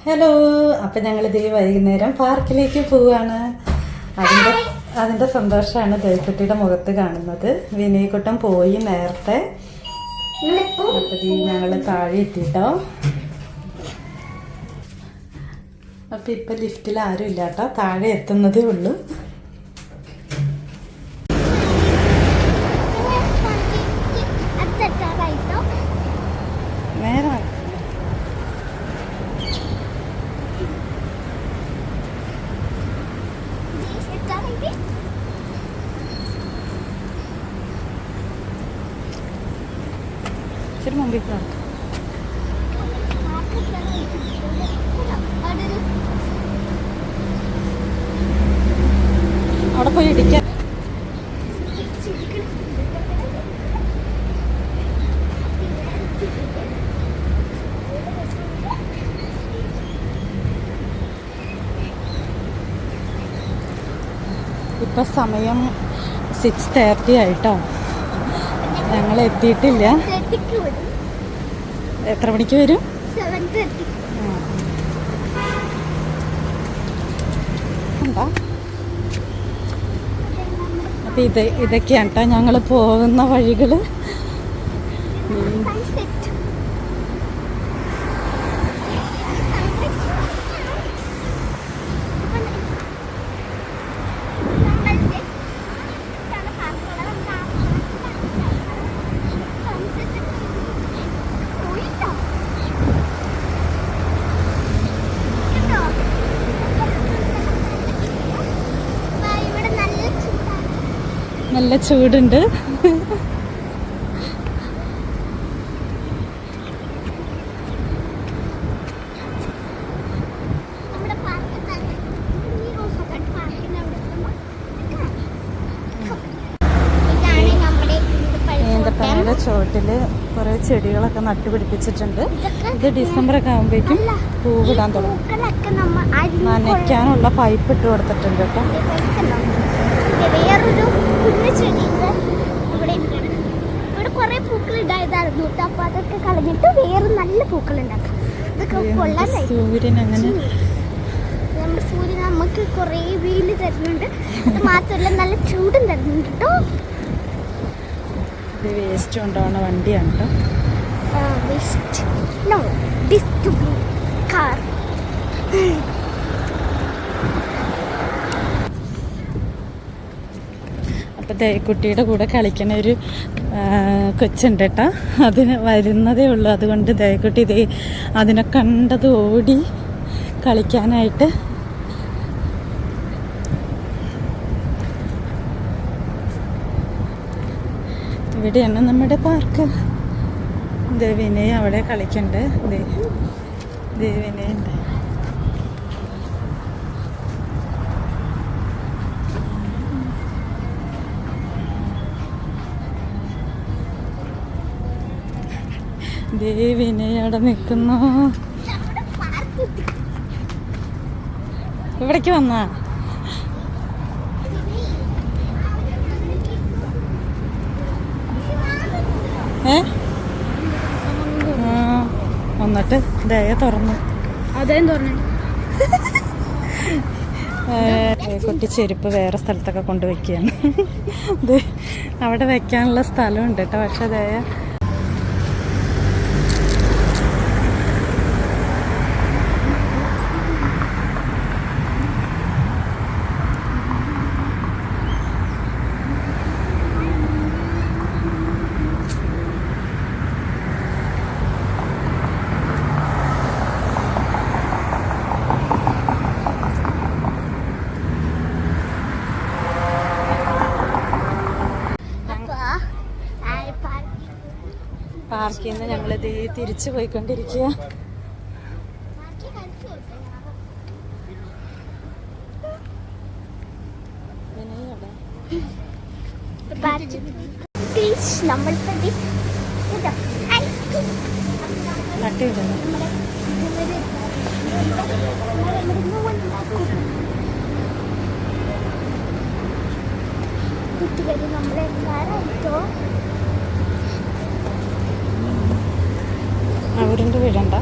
Hello, അപ്പം ഞങ്ങളിത് വൈകുന്നേരം പാർക്കിലേക്ക് പോവാണ്. അതിൻ്റെ സന്തോഷമാണ് ദേവക്കുട്ടിയുടെ മുഖത്ത് കാണുന്നത്. വിനയക്കുട്ടൻ പോയി നേരത്തെ. അപ്പം ഞങ്ങൾ താഴെ എത്തിട്ടോ. അപ്പം ഇപ്പം ലിഫ്റ്റിൽ ആരും ഇല്ല കേട്ടോ, താഴെ എത്തുന്നതേ ഉള്ളൂ. നേരെ ഇച്ചിരി മുമ്പിൽ കാണാം. അവിടെ പോയി ഇടിക്കാൻ. ഇപ്പം സമയം 6:30 ആയിട്ടോ. ഞങ്ങൾ എത്തിയിട്ടില്ല. എത്ര മണിക്ക് വരും? എന്താ അപ്പം ഇതൊക്കെയാണ് കേട്ടോ ഞങ്ങൾ പോകുന്ന വഴികൾ. നല്ല ചൂടുണ്ട്. ഈന്തപ്പനയുടെ ചോട്ടില് കുറെ ചെടികളൊക്കെ നട്ടുപിടിപ്പിച്ചിട്ടുണ്ട്. ഇത് ഡിസംബറൊക്കെ ആകുമ്പോഴേക്കും പൂവിടാൻ തുടങ്ങും. നനയ്ക്കാനുള്ള പൈപ്പ് ഇട്ട് കൊടുത്തിട്ടുണ്ട് കേട്ടോ. വേറൊരു കുഞ്ഞു ചെടിയുണ്ട് ഇവിടെ കുറെ പൂക്കൾ ഉണ്ടായതായിരുന്നു. അപ്പൊ അതൊക്കെ കളഞ്ഞിട്ട് വേറെ നല്ല പൂക്കൾ ഉണ്ടാക്കാം. അതൊക്കെ സൂര്യൻ അങ്ങനെ നമ്മുടെ സൂര്യൻ നമുക്ക് കുറെ വെയിൽ തരുന്നുണ്ട്. അത് മാത്രമല്ല നല്ല ചൂടും തരുന്നുണ്ട് കേട്ടോ. ഇത് വേസ്റ്റ് കൊണ്ടുപോകുന്ന വണ്ടിയാണ് കേട്ടോ. Waste no distribute car. അപ്പം ദേവക്കുട്ടിയുടെ കൂടെ കളിക്കുന്ന ഒരു കൊച്ചുണ്ട് കേട്ടോ. അതിന് വരുന്നതേ ഉള്ളൂ. അതുകൊണ്ട് ദേവക്കുട്ടി അതിനെ കണ്ടത് ഓടി കളിക്കാനായിട്ട്. ഇവിടെയാണ് നമ്മുടെ പാർക്ക്. വിനയ് അവിടെ കളിക്കണ്ട്. വിനയുണ്ട്. വിനയ് അവിടെ നിൽക്കുന്നു. ഇവിടേക്ക് വന്നാ വന്നിട്ട് ദയ തുറന്നു. കുട്ടി ചെരുപ്പ് വേറെ സ്ഥലത്തൊക്കെ കൊണ്ടുവയ്ക്കുകയാണ്. ഇത് അവിടെ വെക്കാനുള്ള സ്ഥലമുണ്ട് കേട്ടോ. പക്ഷെ ദയ പാർക്കിൽ നിന്ന് ഞങ്ങളിത് തിരിച്ചു പോയിക്കൊണ്ടിരിക്കുക. അവരുടെ വീടണ്ട